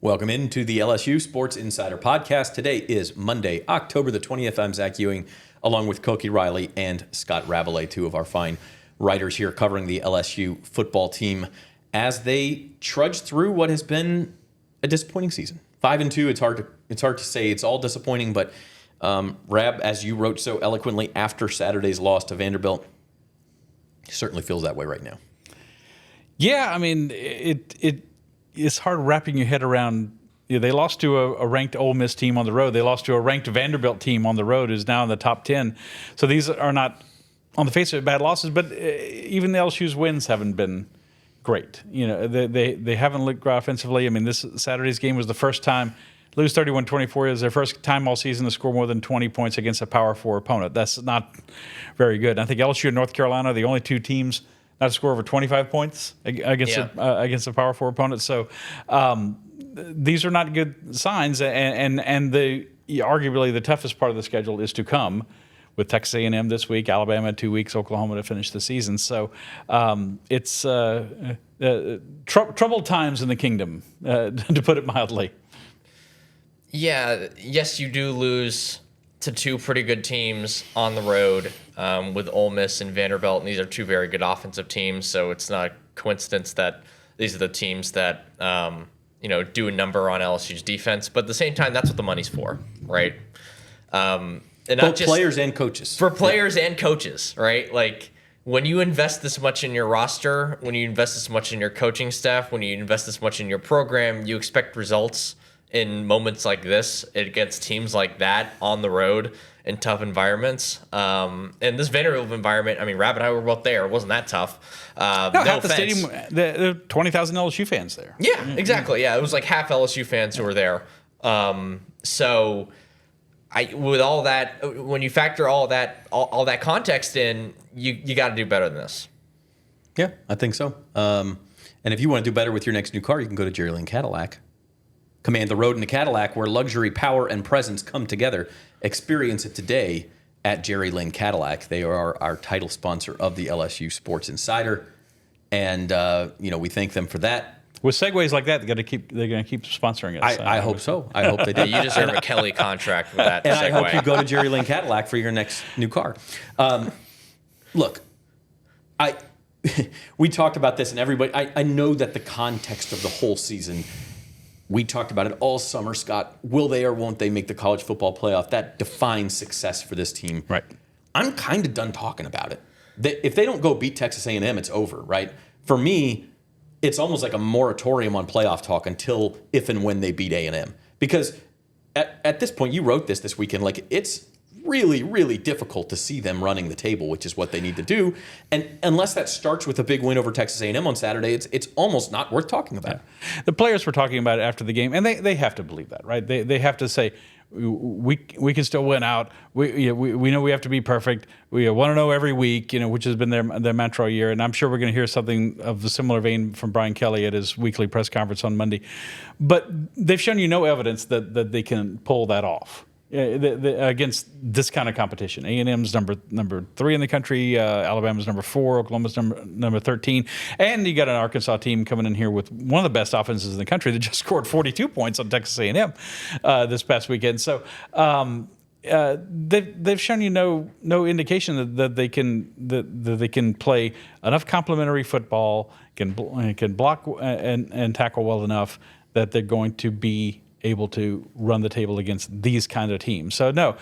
Welcome into the LSU Sports Insider podcast. Today is Monday, October the 20th. I'm Zach Ewing, along with Koki Riley and Scott Rabalais, two of our fine writers here covering the LSU football team as they trudge through what has been a disappointing season. 5-2, it's hard to say it's all disappointing, but Rab, as you wrote so eloquently after Saturday's loss to Vanderbilt, certainly feels that way right now. Yeah, I mean, it's hard wrapping your head around. They lost to a ranked Ole Miss team on the road. They lost to a ranked Vanderbilt team on the road, who's now in the top 10. So these are not, on the face of it, bad losses. But even the LSU's wins haven't been great. They haven't looked great offensively. I mean, this Saturday's game was the first time. Lose 31-24 is their first time all season to score more than 20 points against a Power 4 opponent. That's not very good. I think LSU and North Carolina are the only two teams not to score over 25 points against a Power 4 opponent. So these are not good signs. And arguably the toughest part of the schedule is to come with Texas A&M this week, Alabama in 2 weeks, Oklahoma to finish the season. So it's troubled times in the kingdom, to put it mildly. Yeah, yes, you do lose to two pretty good teams on the road with Ole Miss and Vanderbilt, and these are two very good offensive teams, so it's not a coincidence that these are the teams that do a number on LSU's defense. But at the same time, that's what the money's for, right? And both players and coaches. For players and coaches, right? Like, when you invest this much in your roster, when you invest this much in your coaching staff, when you invest this much in your program, you expect results in moments like this against teams like that on the road in tough environments. And this Vanderbilt environment, I mean, Rab and I were both there. It wasn't that tough. Half the stadium, there are 20,000 LSU fans there. Yeah, exactly. Yeah, it was like half LSU fans who were there. So with all that, when you factor all that context in, you got to do better than this. Yeah, I think so. And if you want to do better with your next new car, you can go to Jerry Lynn Cadillac. Command the road in a Cadillac where luxury, power, and presence come together. Experience it today at Jerry Lynn Cadillac. They are our title sponsor of the LSU Sports Insider, and we thank them for that. With segues like that, they're going to keep sponsoring us. I hope so. I hope they do. You deserve a Kelly contract with that. And segue. I hope you go to Jerry Lynn Cadillac for your next new car. Look, we talked about this, and everybody. I know that the context of the whole season. We talked about it all summer, Scott. Will they or won't they make the college football playoff? That defines success for this team. Right. I'm kind of done talking about it. If they don't go beat Texas A&M, it's over, right? For me, it's almost like a moratorium on playoff talk until if and when they beat A&M. Because at this point, you wrote this weekend, like it's really, really difficult to see them running the table, which is what they need to do. And unless that starts with a big win over Texas A&M on Saturday, it's almost not worth talking about. Yeah. The players were talking about it after the game, and they have to believe that, right? They have to say, we can still win out. We know we have to be perfect. We want to know every week, which has been their mantra all year. And I'm sure we're going to hear something of the similar vein from Brian Kelly at his weekly press conference on Monday. But they've shown you no evidence that they can pull that off. Against this kind of competition. A&M's number 3 in the country, Alabama's number 4, Oklahoma's number 13, and you got an Arkansas team coming in here with one of the best offenses in the country that just scored 42 points on Texas A&M this past weekend. So they've shown you no indication that they can play enough complementary football, can block and tackle well enough that they're going to be able to run the table against these kind of teams. So no,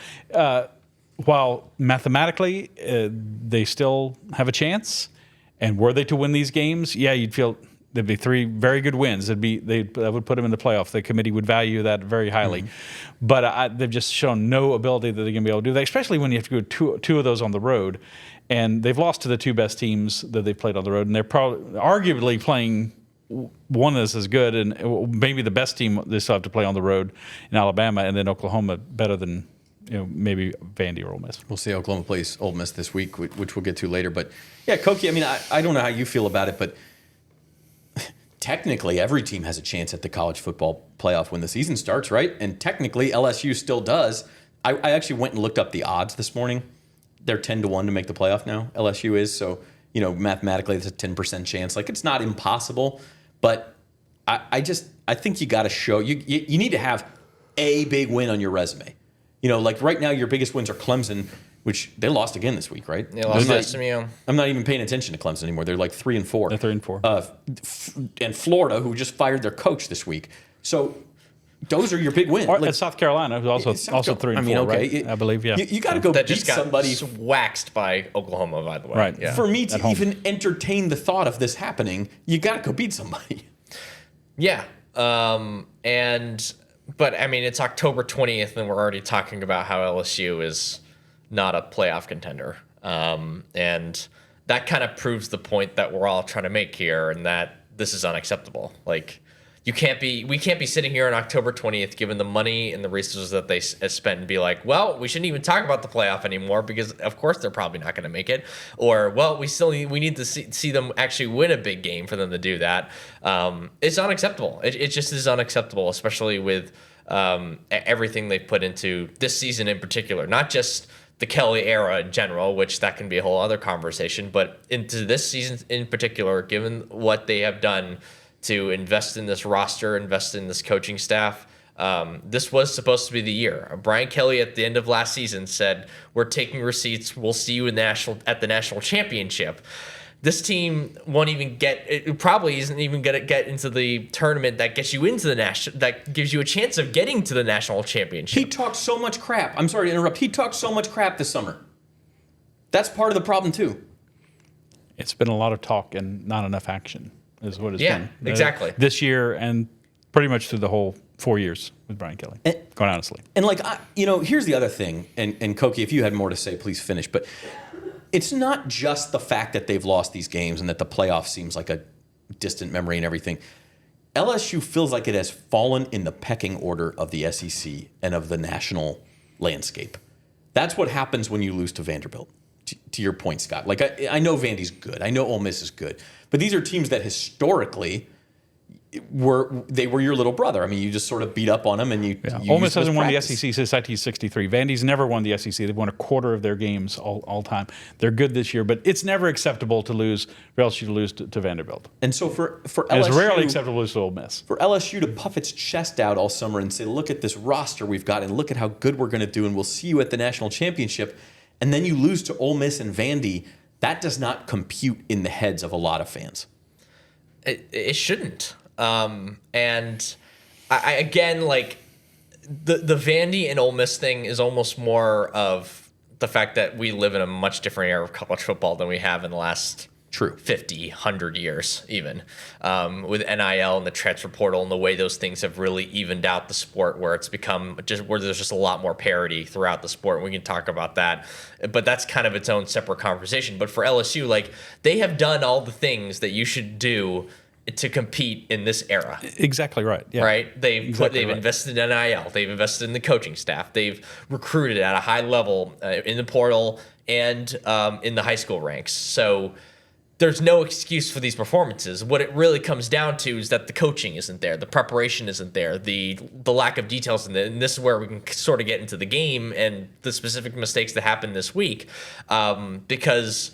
while mathematically they still have a chance, and were they to win these games, yeah, you'd feel there'd be 3 very good wins. That would put them in the playoff. The committee would value that very highly. Mm-hmm. But they've just shown no ability that they're going to be able to do that, especially when you have to go two of those on the road. And they've lost to the 2 best teams that they've played on the road, and they're probably arguably playing one that's as good and maybe the best team they still have to play on the road in Alabama, and then Oklahoma better than maybe Vandy or Ole Miss. We'll see how Oklahoma plays Ole Miss this week, which we'll get to later. But yeah, Koki, I mean, I don't know how you feel about it, but technically every team has a chance at the college football playoff when the season starts, right? And technically LSU still does. I actually went and looked up the odds this morning. They're 10-1 to make the playoff now. LSU is, so mathematically it's a 10% chance. Like, it's not impossible, but I think you got to show you need to have a big win on your resume. Like right now, your biggest wins are Clemson, which they lost again this week, right? They lost to SMU. I'm not even paying attention to Clemson anymore. They're like 3-4. They're 3-4. And Florida, who just fired their coach this week. So those are your big wins. And South Carolina, who's also 3-4, right? I believe, yeah. You got to go that beat just got somebody. waxed by Oklahoma, by the way. Right. Yeah. For me to even entertain the thought of this happening, you got to go beat somebody. Yeah. But I mean, it's October 20th, and we're already talking about how LSU is not a playoff contender. And that kind of proves the point that we're all trying to make here, and that this is unacceptable. Like, we can't be sitting here on October 20th, given the money and the resources that they spent, and be like, well, we shouldn't even talk about the playoff anymore because, of course, they're probably not going to make it. Or, well, we need to see them actually win a big game for them to do that. It's unacceptable. It just is unacceptable, especially with everything they've put into this season in particular, not just the Kelly era in general, which that can be a whole other conversation, but into this season in particular, given what they have done to invest in this roster, invest in this coaching staff. This was supposed to be the year. Brian Kelly at the end of last season said, "We're taking receipts. We'll see you at the national championship." This team won't even it probably isn't even going to get into the tournament that gets you into that gives you a chance of getting to the national championship. He talked so much crap. I'm sorry to interrupt. He talked so much crap this summer. That's part of the problem too. It's been a lot of talk and not enough action, is what it's been. Yeah, exactly. This year and pretty much through the whole 4 years with Brian Kelly, quite honestly. And here's the other thing, and Koki, if you had more to say, please finish. But it's not just the fact that they've lost these games and that the playoff seems like a distant memory and everything. LSU feels like it has fallen in the pecking order of the SEC and of the national landscape. That's what happens when you lose to Vanderbilt. To your point, Scott. Like, I know Vandy's good. I know Ole Miss is good. But these are teams that historically were your little brother. I mean, you just sort of beat up on them, and you Ole Miss hasn't won the SEC since 1963. Vandy's never won the SEC. They've won a quarter of their games all time. They're good this year, but it's never acceptable for LSU to lose to Vanderbilt. And so for LSU, and it's rarely acceptable to lose to Ole Miss. For LSU to puff its chest out all summer and say, "Look at this roster we've got, and look at how good we're going to do, and we'll see you at the national championship," and then you lose to Ole Miss and Vandy, that does not compute in the heads of a lot of fans. It shouldn't. And I again, like the Vandy and Ole Miss thing is almost more of the fact that we live in a much different era of college football than we have in the last 50, 100 years, even with NIL and the transfer portal and the way those things have really evened out the sport, where it's become where there's just a lot more parity throughout the sport. And we can talk about that, but that's kind of its own separate conversation. But for LSU, like, they have done all the things that you should do to compete in this era. Exactly right. Yeah. Right? They've invested in NIL. They've invested in the coaching staff. They've recruited at a high level in the portal and in the high school ranks. So there's no excuse for these performances. What it really comes down to is that the coaching isn't there, the preparation isn't there, the lack of details in it. And this is where we can sort of get into the game and the specific mistakes that happened this week, because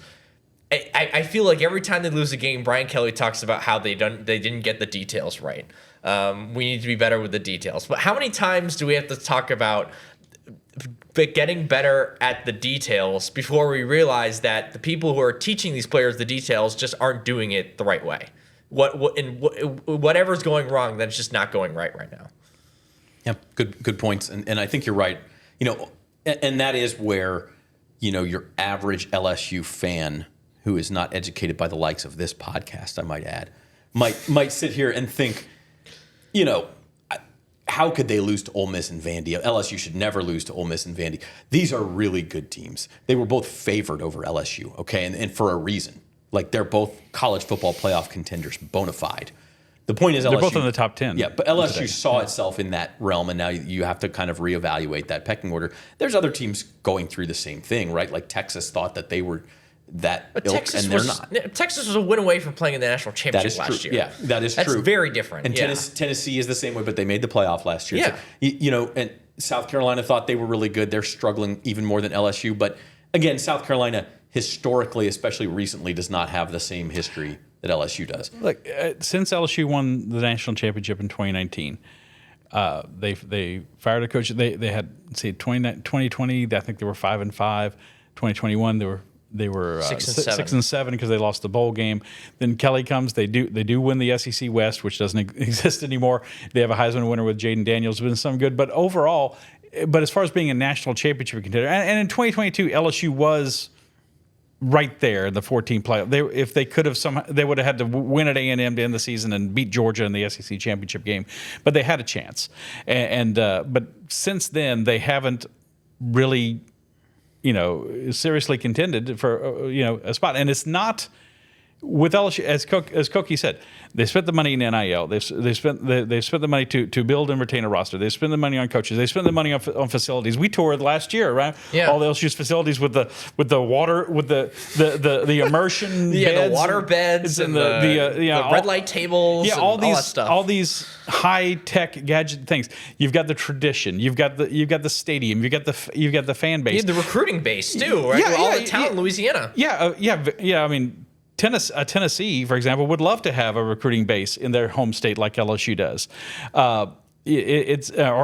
I feel like every time they lose a game, Brian Kelly talks about how they didn't get the details right. We need to be better with the details. But how many times do we have to talk about getting better at the details before we realize that the people who are teaching these players the details just aren't doing it the right way? Whatever's going wrong, that's just not going right now. Yep, good points, and I think you're right. And that is where your average LSU fan, who is not educated by the likes of this podcast, I might add, might sit here and think, how could they lose to Ole Miss and Vandy? LSU should never lose to Ole Miss and Vandy. These are really good teams. They were both favored over LSU, okay, and for a reason. Like, they're both college football playoff contenders, bona fide. The point is, they're both in the top 10. Yeah, but LSU saw itself in that realm, and now you have to kind of reevaluate that pecking order. There's other teams going through the same thing, right? Like Texas thought that they were that ilk, and they're not. Texas was a win away from playing in the national championship last year. Yeah, that's true. That's very different. And Tennessee is the same way, but they made the playoff last year. Yeah. So, and South Carolina thought they were really good. They're struggling even more than LSU. But again, South Carolina historically, especially recently, does not have the same history that LSU does. Look, since LSU won the national championship in 2019, they fired a coach. They had 2020. I think they were 5-5. 2021 they were 6-7 because they lost the bowl game. Then Kelly comes. They do win the SEC West, which doesn't exist anymore. They have a Heisman winner with Jaden Daniels, been some good. But overall, as far as being a national championship contender, and in 2022 LSU was right there in the 14 playoff. If they could have somehow, they would have had to win at A&M to end the season and beat Georgia in the SEC championship game. But they had a chance, but since then they haven't really, seriously contended for a spot. And it's not with LSU, as Koki said, they spent the money in NIL. They spent the money to build and retain a roster. They spent the money on coaches. They spent the money on facilities. We toured last year, right? Yeah. All the LSU's facilities with the water, with the immersion beds, the water beds and the red light tables. Yeah, all that stuff. All these high tech gadget things. You've got the tradition. You've got the stadium. You've got the fan base. You have the recruiting base too, right? All the talent in Louisiana. Yeah. I mean, Tennessee, for example, would love to have a recruiting base in their home state like LSU does. Or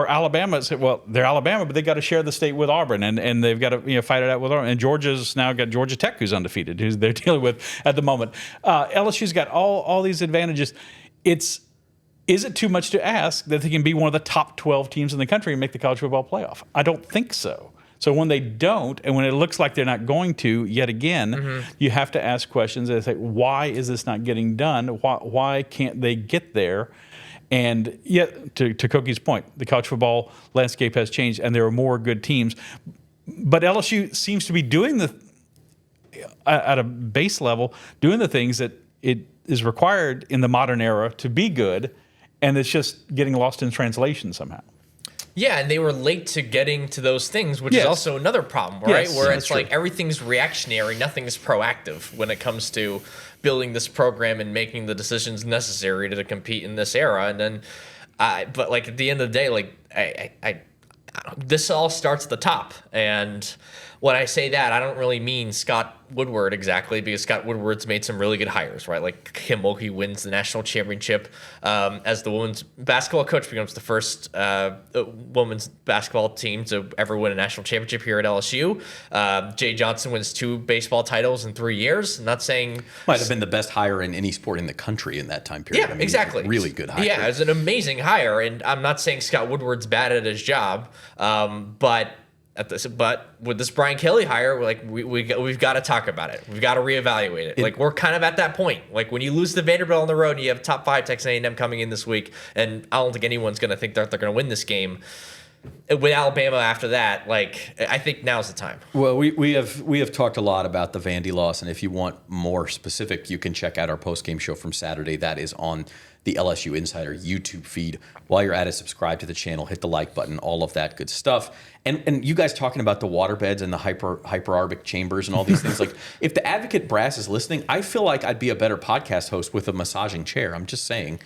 Alabama. Well, they're Alabama, but they got to share the state with Auburn, and they've got to fight it out with Auburn. And Georgia's now got Georgia Tech, who's undefeated, who's they're dealing with at the moment. LSU's got all these advantages. Is it too much to ask that they can be one of the top 12 teams in the country and make the college football playoff? I don't think so. So when they don't, and when it looks like they're not going to, yet again, you have to ask questions and say, why is this not getting done? Why can't they get there? And yet, to Koki's point, the college football landscape has changed, and there are more good teams. But LSU seems to be doing at a base level, doing the things that it is required in the modern era to be good, and it's just getting lost in translation somehow. Yeah, and they were late to getting to those things, which is also another problem, right? Where it's like everything's reactionary, nothing's proactive when it comes to building this program and making the decisions necessary to compete in this era. And then, but like at the end of the day, like this all starts at the top. And when I say that, I don't really mean Scott Woodward exactly, because Scott Woodward's made some really good hires, right? Like Kim Mulkey wins the national championship as the women's basketball coach, becomes the first women's basketball team to ever win a national championship here at LSU. Jay Johnson wins 2 baseball titles in 3 years. I'm not saying might have been the best hire in any sport in the country in that time period. Yeah, exactly. Really good hire. Yeah, it was an amazing hire, and I'm not saying Scott Woodward's bad at his job, but with this Brian Kelly hire, we've got to talk about it. We've got to reevaluate it. Like we're kind of at that point. Like when you lose to Vanderbilt on the road, and you have top 5 Texas A&M coming in this week, and I don't think anyone's going to think that they're going to win this game. With Alabama after that, I think now's the time. Well, we have talked a lot about the Vandy loss, and if you want more specific, you can check out our post-game show from Saturday. That is on the LSU Insider YouTube feed. While you're at it, subscribe to the channel, hit the like button, all of that good stuff. And you guys talking about the water beds and the hyperbaric chambers and all these things. Like, if the Advocate brass is listening, I feel like I'd be a better podcast host with a massaging chair. I'm just saying.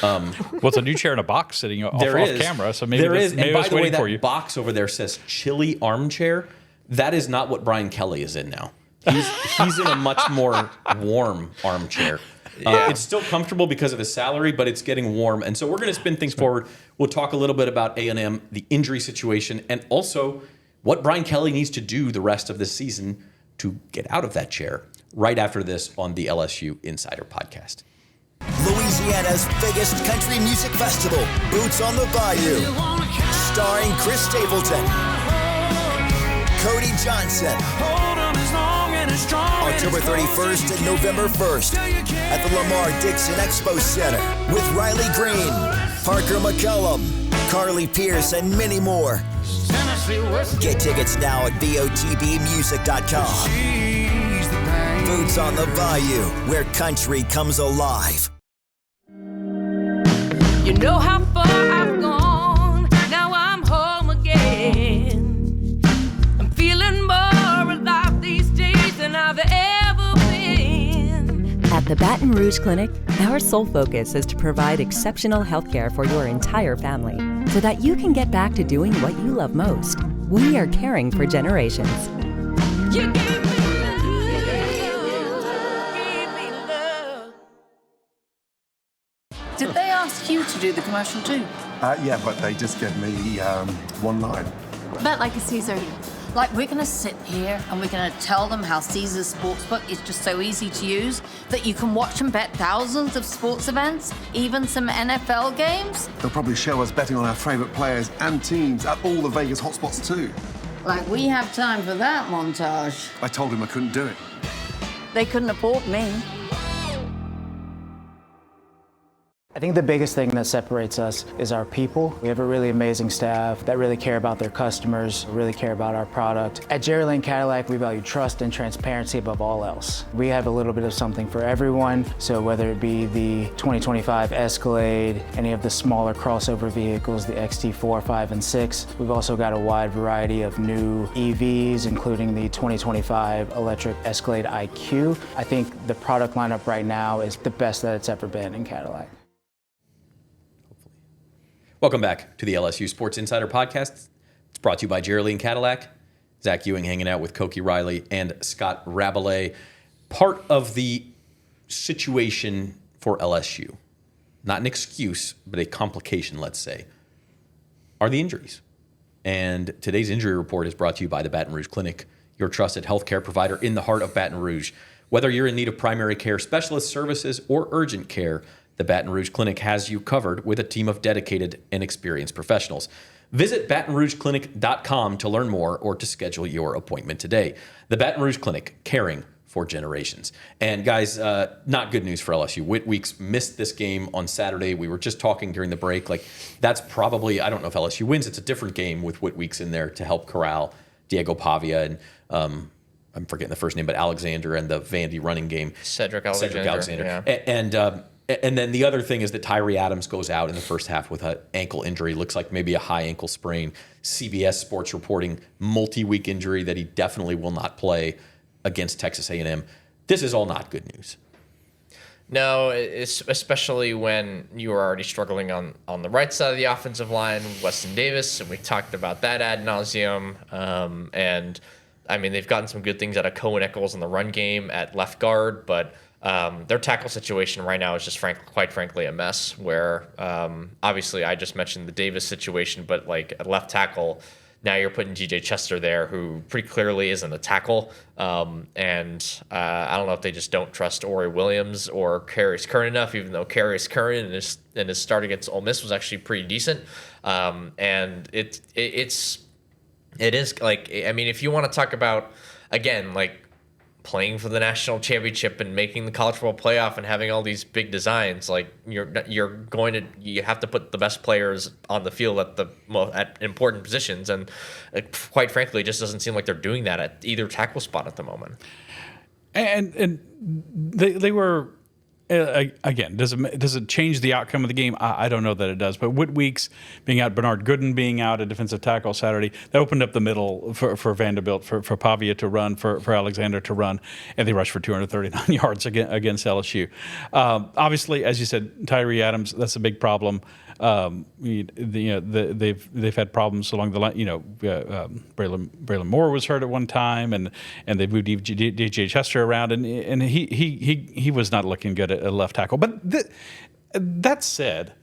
Well, it's a new chair in a box sitting off camera, so maybe there is. Maybe and by the way, for you. that box over there says chilly armchair. That is not what Brian Kelly is in now. He's in a much more warm armchair. It's still comfortable because of his salary, but it's getting warm. And so we're going to spin things forward. We'll talk a little bit about A&M, the injury situation, and also what Brian Kelly needs to do the rest of this season to get out of that chair right after this on the LSU Insider Podcast. Louisiana's biggest country music festival, Boots on the Bayou, starring Chris Stapleton, Cody Johnson, October 31st and November 1st at the Lamar Dixon Expo Center with Riley Green, Parker McCullum, Carly Pierce, and many more. Get tickets now at VOTBmusic.com. Boots on the Bayou, where country comes alive. You know how far I've gone, now I'm home again. I'm feeling more alive these days than I've ever been. At the Baton Rouge Clinic, our sole focus is to provide exceptional health care for your entire family so that you can get back to doing what you love most. We are caring for generations. You give me love, give me love. do the commercial too. Yeah, but they just give me one line. Bet like a Caesar. Like, we're going to sit here and we're going to tell them how Caesar's Sportsbook is just so easy to use that you can watch and bet thousands of sports events, even some NFL games. They'll probably show us betting on our favourite players and teams at all the Vegas hotspots too. Like, we have time for that montage. I told him I couldn't do it. They couldn't afford me. I think the biggest thing that separates us is our people. We have a really amazing staff that really care about their customers, really care about our product. At Jerry Lane Cadillac, we value trust and transparency above all else. We have a little bit of something for everyone, so whether it be the 2025 Escalade, any of the smaller crossover vehicles, the XT4, 5, and 6, we've also got a wide variety of new EVs, including the 2025 electric Escalade IQ. I think the product lineup right now is the best that it's ever been in Cadillac. Welcome back to the LSU Sports Insider Podcast. It's brought to you by Jerry Lane Cadillac. Zach Ewing hanging out with Koki Riley and Scott Rabalais. Part of the situation for LSU, not an excuse, but a complication, let's say, are the injuries. And today's injury report is brought to you by the Baton Rouge Clinic, your trusted healthcare provider in the heart of Baton Rouge. Whether you're in need of primary care specialist services or urgent care, the Baton Rouge Clinic has you covered with a team of dedicated and experienced professionals. Visit BatonRougeClinic.com to learn more or to schedule your appointment today. The Baton Rouge Clinic, caring for generations. And guys, not good news for LSU. Whit Weeks missed this game on Saturday. We were just talking during the break. Like, that's probably, I don't know if LSU wins. It's a different game with Whit Weeks in there to help corral Diego Pavia and I'm forgetting the first name, but Alexander and the Vandy running game. Cedric Alexander. Yeah. And then the other thing is that Tyree Adams goes out in the first half with an ankle injury. Looks like maybe a high ankle sprain. CBS Sports reporting multi-week injury that he definitely will not play against Texas A&M. This is all not good news. No, it's especially when you were already struggling on the right side of the offensive line, Weston Davis, and we talked about that ad nauseum. And I mean, they've gotten some good things out of Cohen Eccles in the run game at left guard, but their tackle situation right now is just quite frankly a mess where obviously I just mentioned the Davis situation, but like at left tackle, now you're putting DJ Chester there, who pretty clearly isn't a tackle. And I don't know if they just don't trust Ori Williams or Karius Curran enough, even though Karius Curran in his start against Ole Miss was actually pretty decent. And it is like, I mean, if you want to talk about, again, like, playing for the national championship and making the college football playoff and having all these big designs, like you have to put the best players on the field at important positions, and quite frankly, it just doesn't seem like they're doing that at either tackle spot at the moment. And they were. Again, does it change the outcome of the game? I don't know that it does. But Whit Weeks being out, Bernard Gooden being out, a defensive tackle Saturday, that opened up the middle for Vanderbilt, for Pavia to run, for Alexander to run, and they rushed for 239 yards against LSU. Obviously, as you said, Tyree Adams, that's a big problem. They've had problems along the line. Braylon Moore was hurt at one time, and they moved DJ Chester around, and he was not looking good at left tackle. But that said,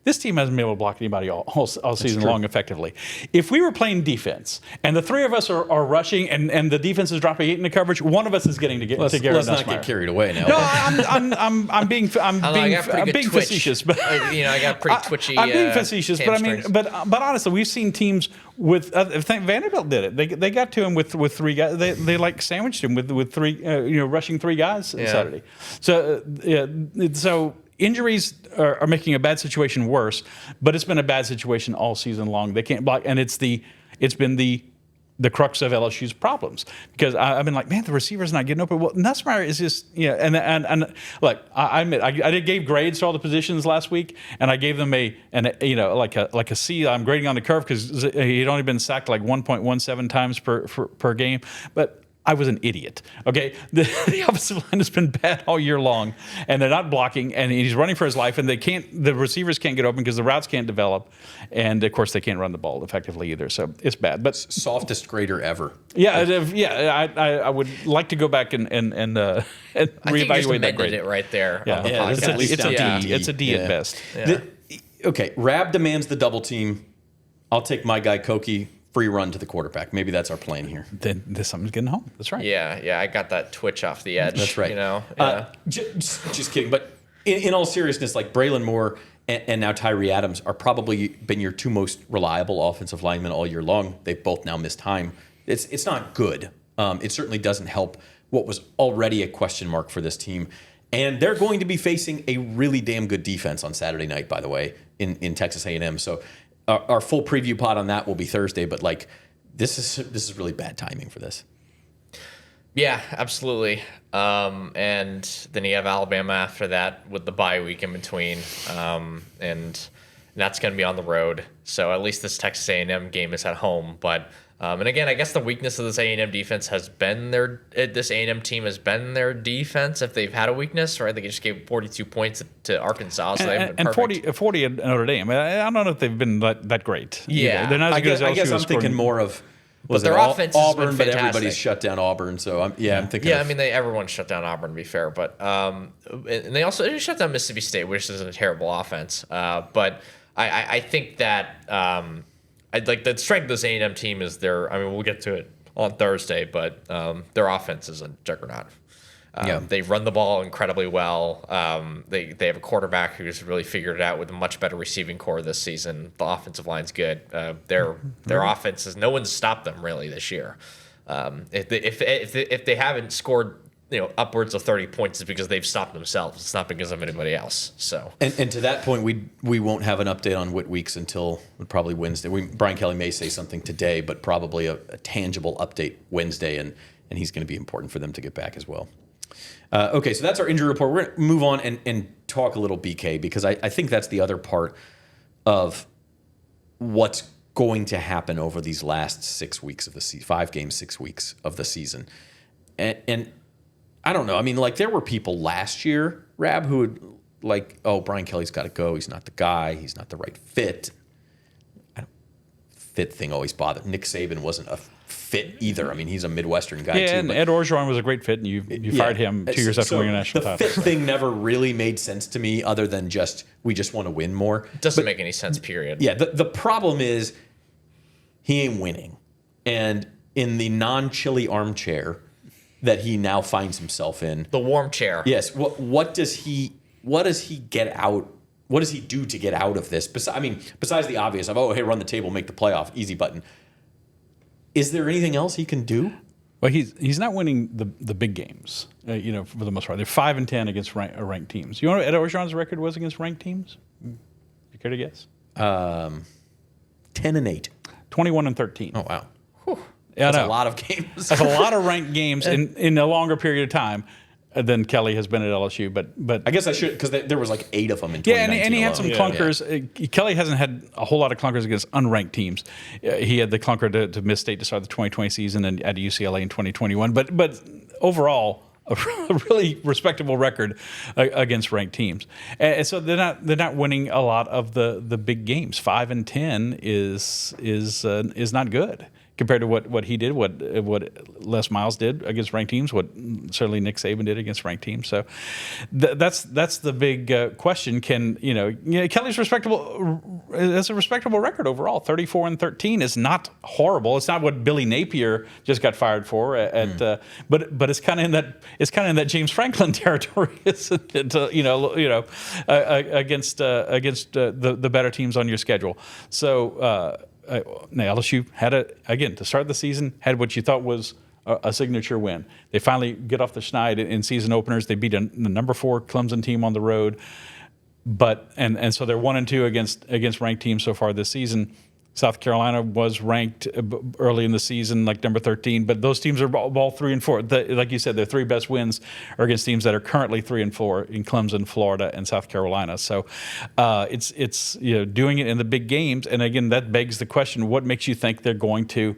this team hasn't been able to block anybody all season long effectively. If we were playing defense and the three of us are rushing and the defense is dropping 8 into coverage, one of us is getting to Garrett Nussmeier. Let's not get carried away now. No, I'm being facetious, but I got pretty twitchy. I'm being facetious, but I mean, but honestly, we've seen teams with. I think Vanderbilt did it. They got to him with 3 guys. They like sandwiched him with 3, rushing 3 guys Saturday. So injuries are making a bad situation worse, but it's been a bad situation all season long. They can't block, and it's been the crux of LSU's problems, because I've been like, man, the receiver's not getting open. Well, Nussmeier is just, and look, I admit I gave grades to all the positions last week, and I gave them like a C. I'm grading on the curve because he'd only been sacked like 1.17 times per game, but I was an idiot. Okay, the offensive line has been bad all year long, and they're not blocking, and he's running for his life, and the receivers can't get open because the routes can't develop, and of course they can't run the ball effectively either. So it's bad. But softest grader ever. I would like to go back and reevaluate I think you just that grade. It right there. Yeah, on the podcast. it's a D at best. Yeah. okay, Rab demands the double team. I'll take my guy Koki, free run to the quarterback. Maybe that's our plan here. Then something's getting home. That's right. Yeah, I got that twitch off the edge. That's right. You know, yeah. Just kidding. But in all seriousness, like Braylon Moore and now Tyree Adams are probably been your two most reliable offensive linemen all year long. They've both now missed time. It's not good. It certainly doesn't help what was already a question mark for this team. And they're going to be facing a really damn good defense on Saturday night, by the way, in Texas A&M. So our full preview pod on that will be Thursday. But like, this is really bad timing for this. Yeah, absolutely. And then you have Alabama after that with the bye week in between, and that's going to be on the road. So at least this Texas A&M game is at home. But and again, I guess the weakness of this A&M defense has been this A&M team has been their defense. If they've had a weakness, right? They just gave 42 points to Arkansas, so they've been perfect. And 40 at Notre Dame. I don't know if they've been that great. Yeah, they're not as good as LSU. I guess I'm thinking more of. But their offense has Auburn, been but fantastic. everybody's shut down Auburn, so I'm thinking. Yeah, I mean, everyone shut down Auburn, to be fair, but and they also shut down Mississippi State, which is a terrible offense. But I think that like the strength of this A&M team is their. I mean, we'll get to it on Thursday, but their offense is a juggernaut. They run the ball incredibly well. They have a quarterback who's really figured it out with a much better receiving core this season. The offensive line's good. Their offense is no one's stopped them really this year. If they haven't scored upwards of 30 points, it's because they've stopped themselves. It's not because of anybody else. So and to that point, we won't have an update on Whit Weeks until probably Wednesday. Brian Kelly may say something today, but probably a tangible update Wednesday, and he's going to be important for them to get back as well. Okay, so that's our injury report. We're going to move on and talk a little BK, because I think that's the other part of what's going to happen over these last 6 weeks of the season, 5 games, 6 weeks of the season. And I don't know. I mean, like, there were people last year, Rab, who would like, oh, Brian Kelly's got to go. He's not the guy. He's not the right fit. Fit thing always bothered. Nick Saban wasn't a fit either. I mean, he's a Midwestern guy too. Yeah, and Ed Orgeron was a great fit, and you fired him 2 years after winning a national title. The fit thing never really made sense to me, other than we just want to win more. It doesn't make any sense, period. Yeah, the problem is he ain't winning. And in the non-chilly armchair that he now finds himself in. The warm chair. Yes. What does he get out? What does he do to get out of this? Besides the obvious of, oh, hey, run the table, make the playoff, easy button. Is there anything else he can do? Well, he's not winning the big games, for the most part. They're 5-10 against ranked teams. You know what Ed Orgeron's record was against ranked teams? You care to guess? 10-8. 21-13. Oh, wow. Yeah, that's a lot of games. That's a lot of ranked games in a longer period of time than Kelly has been at LSU. But I guess I should, because there was like 8 of them in 2019 Yeah, and he had some clunkers. Yeah. Kelly hasn't had a whole lot of clunkers against unranked teams. He had the clunker to Miss State to start the 2020 season and at UCLA in 2021. But overall, a really respectable record against ranked teams. And so they're not winning a lot of the big games. 5-10 is not good compared to what he did, what Les Miles did against ranked teams, what certainly Nick Saban did against ranked teams. So that's the big question. Kelly's respectable. It's a respectable record overall. 34-13 is not horrible. It's not what Billy Napier just got fired for. But it's kind of in that James Franklin territory, isn't it? Against the better teams on your schedule. So. Now LSU to start the season, had what you thought was a signature win. They finally get off the schneid in season openers. They beat the number 4 Clemson team on the road, but and so they're 1-2 against ranked teams so far this season. South Carolina was ranked early in the season, like number 13, but those teams are all 3-4. Like you said, their 3 best wins are against teams that are currently 3-4 in Clemson, Florida, and South Carolina. So it's doing it in the big games, and again that begs the question: what makes you think they're going to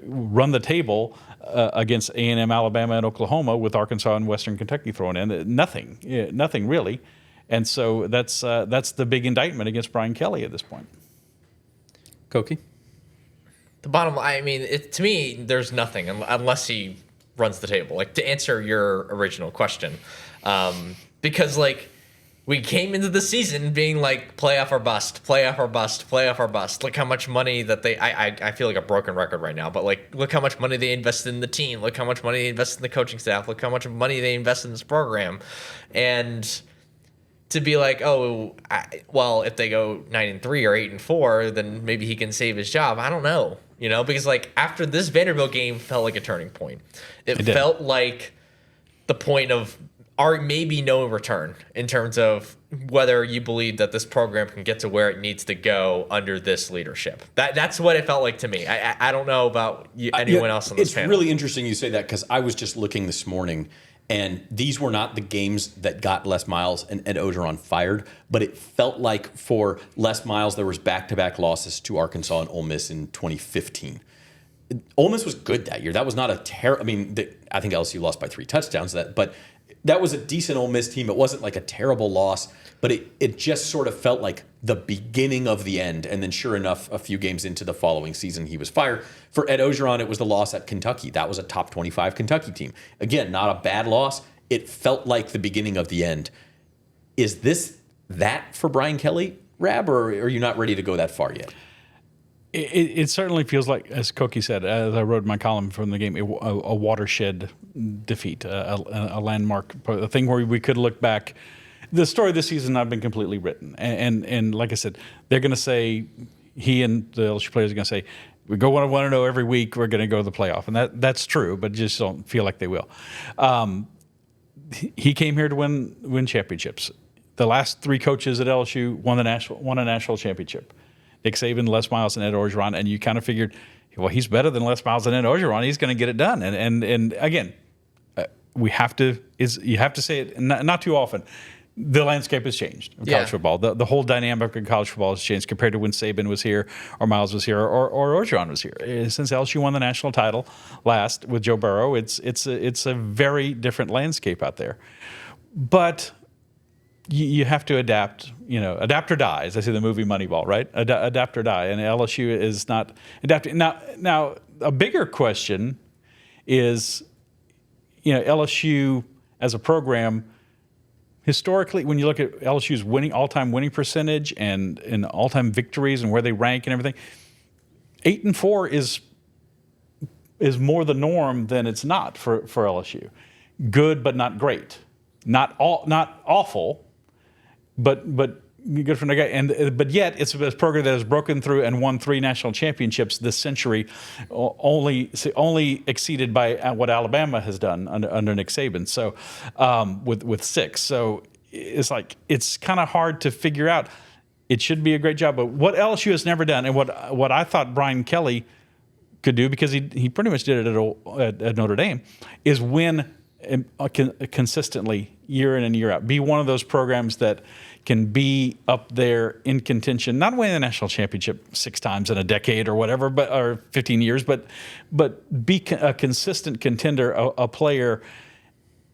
run the table against A&M, Alabama, and Oklahoma with Arkansas and Western Kentucky thrown in? Nothing really, and so that's the big indictment against Brian Kelly at this point. Koki? The bottom line, to me, there's nothing unless he runs the table. Like, to answer your original question, because we came into the season being like playoff or bust, playoff or bust, playoff or bust. Look how much money that I feel like a broken record right now, but like, look how much money they invested in the team. Look how much money they invested in the coaching staff. Look how much money they invested in this program. And to be like, well, if they go 9-3 or 8-4, then maybe he can save his job. I don't know, because like after this Vanderbilt game felt like a turning point. It felt like the point of maybe no return in terms of whether you believe that this program can get to where it needs to go under this leadership. That's what it felt like to me. I don't know about anyone else on this panel. It's really interesting you say that, because I was just looking this morning, and these were not the games that got Les Miles and Ed Orgeron fired, but it felt like for Les Miles there was back-to-back losses to Arkansas and Ole Miss in 2015. Ole Miss was good that year. That was not a terrible. I mean, I think LSU lost by 3 touchdowns. But that was a decent Ole Miss team. It wasn't like a terrible loss, but it just sort of felt like the beginning of the end. And then sure enough, a few games into the following season, he was fired. For Ed Orgeron, it was the loss at Kentucky. That was a top 25 Kentucky team. Again, not a bad loss. It felt like the beginning of the end. Is this that for Brian Kelly, Rab, or are you not ready to go that far yet? It certainly feels like, as Koki said, as I wrote in my column from the game, a watershed defeat, a landmark, a thing where we could look back. The story of this season has not been completely written. And like I said, they're going to say, he and the LSU players are going to say, we go 1-0 every week, we're going to go to the playoff. And that's true, but just don't feel like they will. He came here to win championships. The last 3 coaches at LSU won a national championship. Nick Saban, Les Miles, and Ed Orgeron, and you kind of figured, well, he's better than Les Miles and Ed Orgeron. He's going to get it done. And again, you have to say it not too often. The landscape has changed in college football. The whole dynamic of college football has changed compared to when Saban was here, or Miles was here, or Orgeron was here. Since LSU won the national title last with Joe Burrow, it's a very different landscape out there. But you have to adapt, adapt or die, as I say the movie Moneyball, right? Adapt or die. And LSU is not adapting. Now a bigger question is, LSU as a program, historically, when you look at LSU's all-time winning percentage and all-time victories and where they rank and everything, 8-4 is more the norm than it's not for LSU. Good, but not great. Not awful. But good for the guy, but yet it's a program that has broken through and won 3 national championships this century, only exceeded by what Alabama has done under Nick Saban. So with 6, so it's kind of hard to figure out. It should be a great job, but what LSU has never done, and what I thought Brian Kelly could do, because he pretty much did it at Notre Dame, is win consistently year in and year out. Be one of those programs that can be up there in contention, not winning the national championship 6 times in a decade or whatever, or 15 years, but be a consistent contender, a player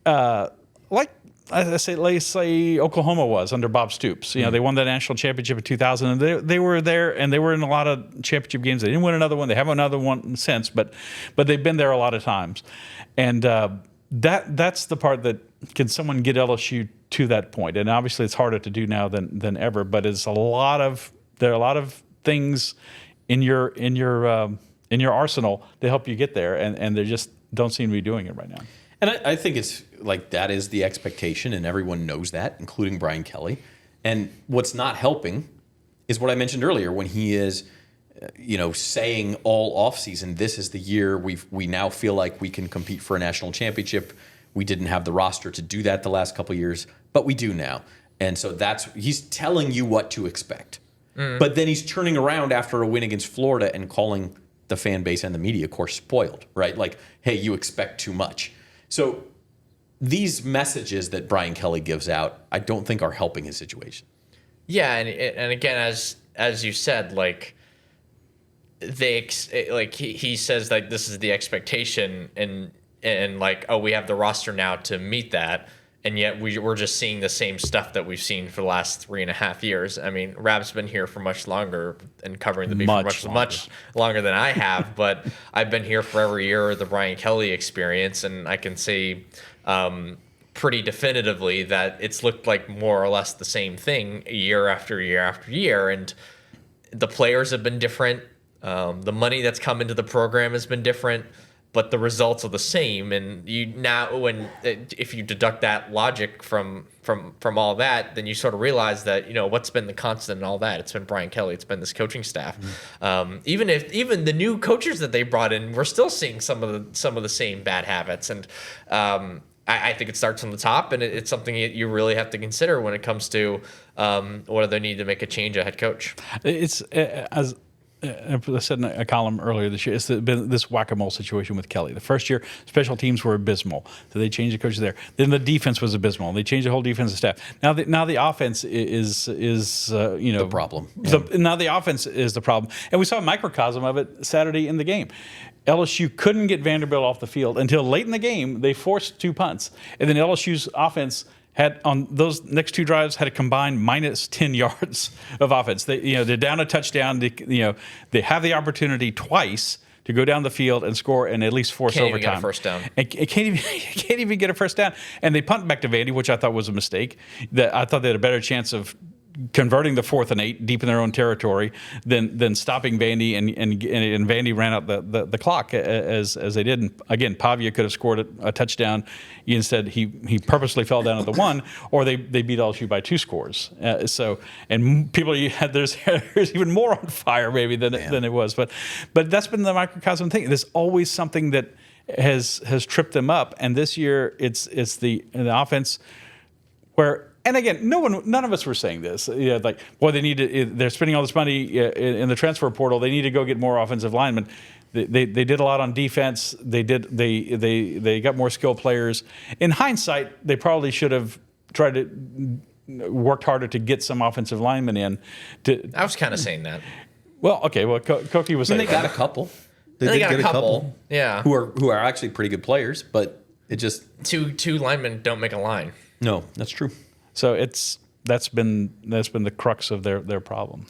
like let's say Oklahoma was under Bob Stoops. They won the national championship in 2000, and they were there, and they were in a lot of championship games. They didn't win another one. They haven't another one since, but they've been there a lot of times, and that's the part that, can someone get LSU to that point? And obviously it's harder to do now than ever, but there are a lot of things in your arsenal to help you get there, and they just don't seem to be doing it right now. And I think it's like that is the expectation, and everyone knows that, including Brian Kelly. And what's not helping is what I mentioned earlier, when he is saying all offseason, this is the year we now feel like we can compete for a national championship. We didn't have the roster to do that the last couple of years, but we do now. And so he's telling you what to expect. But then he's turning around after a win against Florida and calling the fan base and the media, of course, spoiled, right? Like, hey, you expect too much. So these messages that Brian Kelly gives out, I don't think are helping his situation. Yeah, and again, as you said, like, he says like this is the expectation, and like, oh, we have the roster now to meet that, and yet we're just seeing the same stuff that we've seen for the last 3.5 years. I mean, Rab's been here for much longer and covering the beat for much longer than I have, but I've been here for every year of the Brian Kelly experience, and I can say pretty definitively that it's looked like more or less the same thing year after year after year. And the players have been different. The money that's come into the program has been different, but the results are the same. And if you deduct that logic from all that, then you sort of realize that, what's been the constant in all that? It's been Brian Kelly. It's been this coaching staff. Even the new coaches that they brought in, we're still seeing some of the same bad habits. And I think it starts from the top, and it's something you really have to consider when it comes to whether they need to make a change at head coach. It's as I said in a column earlier this year, it's been this whack-a-mole situation with Kelly. The first year, special teams were abysmal, so they changed the coaches there. Then the defense was abysmal. They changed the whole defensive staff. Now the offense is the problem. Now the offense is the problem, and we saw a microcosm of it Saturday in the game. LSU couldn't get Vanderbilt off the field until late in the game. They forced 2 punts, and then LSU's offense had on those next 2 drives had a combined minus 10 yards of offense. They're down a touchdown. They have the opportunity twice to go down the field and score and at least force overtime. Can't even get a first down. It can't even get a first down. And they punt back to Vandy, which I thought was a mistake. I thought they had a better chance of converting the 4th and 8 deep in their own territory than stopping Vandy, and Vandy ran out the clock as they did. And again, Pavia could have scored a touchdown. Instead, he purposely fell down at the 1, or they beat LSU by 2 scores. And people there's even more on fire maybe than it was. But that's been the microcosm thing. There's always something that has tripped them up, and this year it's the offense where. And again, none of us were saying this. They're spending all this money in the transfer portal. They need to go get more offensive linemen. They did a lot on defense. They got more skilled players. In hindsight, they probably should have tried to worked harder to get some offensive linemen in. I was kind of saying that. Well, okay. Well, Koki was saying they got a couple. They got a couple. Yeah. Who are actually pretty good players, but it just two linemen don't make a line. No, that's true. So that's been the crux of their problem.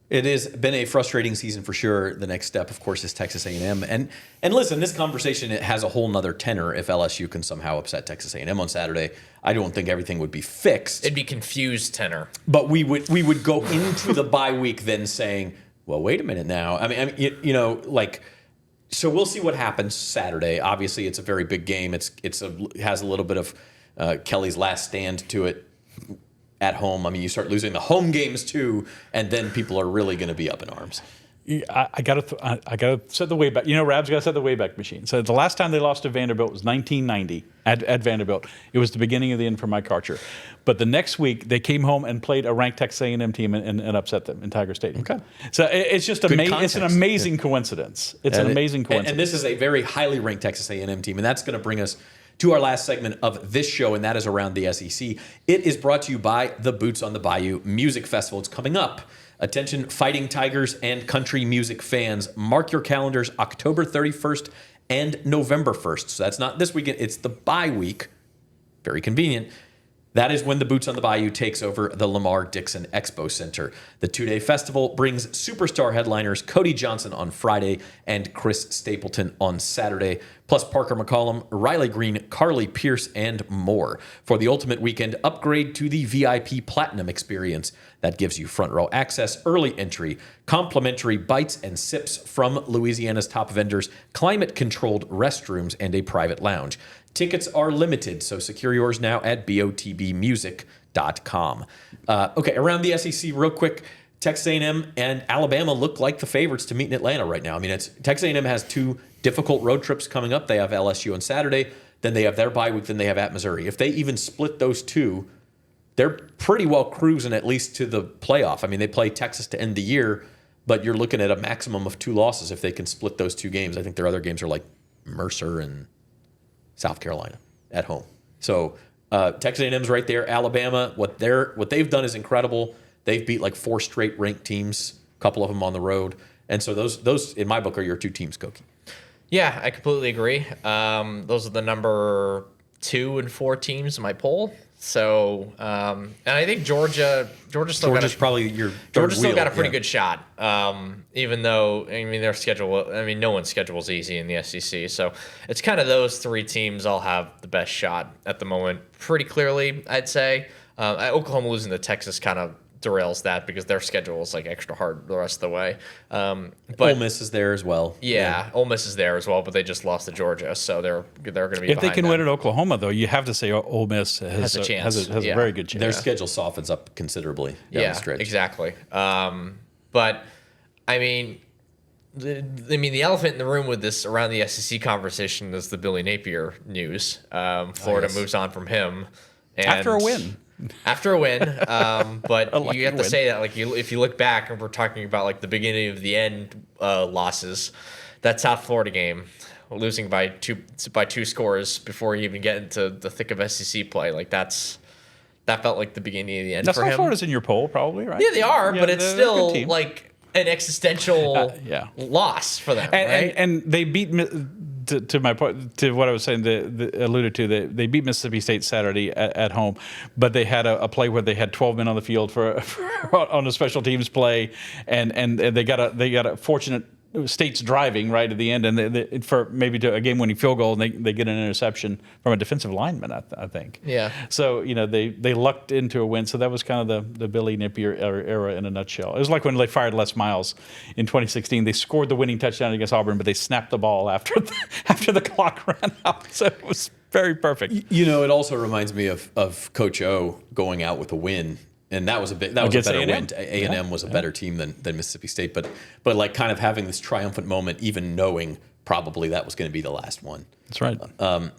It has been a frustrating season for sure. The next step, of course, is Texas A&M. And listen, this conversation has a whole nother tenor if LSU can somehow upset Texas A&M on Saturday. I don't think everything would be fixed. It'd be confused tenor. But we would go into the bye week then saying, well, wait a minute now. I mean, so we'll see what happens Saturday. Obviously, it's a very big game. It has a little bit of Kelly's last stand to it at home. I mean, you start losing the home games too, and then people are really going to be up in arms. I gotta set the Wayback. Rab's got to set the Wayback Machine. So the last time they lost to Vanderbilt was 1990 at Vanderbilt. It was the beginning of the end for Mike Archer. But the next week they came home and played a ranked Texas A&M team and upset them in Tiger Stadium. Okay. So it's just it's an amazing coincidence. It's an amazing coincidence. And this is a very highly ranked Texas A&M team, and that's going to bring us to our last segment of this show, and that is around the SEC. It is brought to you by the Boots on the Bayou Music Festival. It's coming up. Attention, Fighting Tigers and country music fans. Mark your calendars, October 31st and November 1st. So that's not this weekend. It's the bye week. Very convenient. That is when the Boots on the Bayou takes over the Lamar Dixon Expo Center. The 2-day festival brings superstar headliners Cody Johnson on Friday and Chris Stapleton on Saturday, plus Parker McCollum, Riley Green, Carly Pierce, and more. For the ultimate weekend, upgrade to the VIP Platinum experience. That gives you front row access, early entry, complimentary bites and sips from Louisiana's top vendors, climate-controlled restrooms, and a private lounge. Tickets are limited, so secure yours now at botbmusic.com. Okay, around the SEC real quick, Texas A&M and Alabama look like the favorites to meet in Atlanta right now. I mean, Texas A&M has 2 difficult road trips coming up. They have LSU on Saturday, then they have their bye week, then they have at Missouri. If they even split those 2, they're pretty well cruising at least to the playoff. I mean, they play Texas to end the year, but you're looking at a maximum of 2 losses if they can split those 2 games. I think their other games are like Mercer and South Carolina at home. So Texas A&M's right there. Alabama, what they've done is incredible. They've beat like 4 straight ranked teams, a couple of them on the road. And so those in my book are your 2 teams, Koki. Yeah, I completely agree. Those are the number 2 and 4 teams in my poll. So, and I think Georgia's still Georgia's probably your third still wheel, got a pretty good shot. Even though, I mean, their schedule, I mean, no one's schedule is easy in the SEC. So it's kind of those three teams all have the best shot at the moment, pretty clearly, I'd say. Oklahoma losing to Texas kind of derails that because their schedule is like extra hard the rest of the way. But Ole Miss is there as well. Yeah, Ole Miss is there as well, but they just lost to Georgia, so they're going to be. If they can them. win at Oklahoma, though, you have to say Ole Miss has a chance. has a very good chance. Their schedule softens up considerably down the stretch. Exactly. But I mean, the elephant in the room with this around the SEC conversation is the Billy Napier news. Florida moves on from him after a win. After a win, but you have to win. say that if you look back and we're talking about like the beginning of the end losses, that South Florida game, losing by two scores before you even get into the thick of SEC play, like that felt like the beginning of the end Now, for South him. Florida's in your poll, probably, right? Yeah, they are, Yeah, but it's they're a still good team. like an existential loss for them, right? And they beat to my point, to what I was saying, alluded to, they beat Mississippi State Saturday at home, but they had a play where they had 12 men on the field for on a special teams play, and they got a fortunate State's driving right at the end, and they for maybe to a game-winning field goal, and they get an interception from a defensive lineman, I think. Yeah. So they lucked into a win. So that was kind of the Billy Napier era in a nutshell. It was like when they fired Les Miles in 2016. They scored the winning touchdown against Auburn, but they snapped the ball after the clock ran out. So it was very perfect. It also reminds me of Coach O going out with a win. And that was a better A&M. win. A&M was a better team than Mississippi State, but like kind of having this triumphant moment, even knowing probably that was going to be the last one. That's right.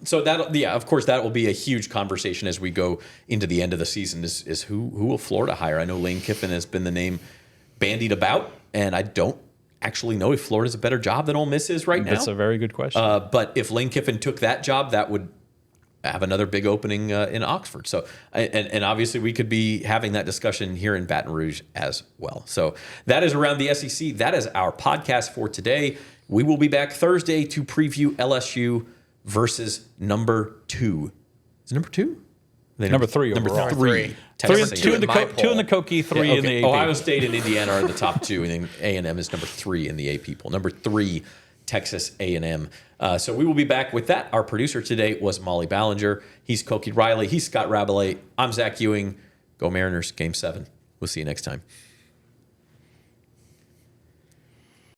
So of course, that will be a huge conversation as we go into the end of the season. Is who will Florida hire? I know Lane Kiffin has been the name bandied about, and I don't actually know if Florida's a better job than Ole Miss is right now. That's a very good question. But if Lane Kiffin took that job, that would have another big opening in Oxford. So, and obviously we could be having that discussion here in Baton Rouge as well. So that is around the SEC. That is our podcast for today. We will be back Thursday to preview LSU versus number 2. Is it number 2? Number 3 overall. Number 3. Two in the Koki, 3 in the AP. Ohio State and Indiana are the top 2, and then A&M is number 3 in the AP poll. Number 3, Texas A&M. So we will be back with that. Our producer today was Molly Ballinger. He's Koki Riley. He's Scott Rabalais. I'm Zach Ewing. Go Mariners, Game 7. We'll see you next time.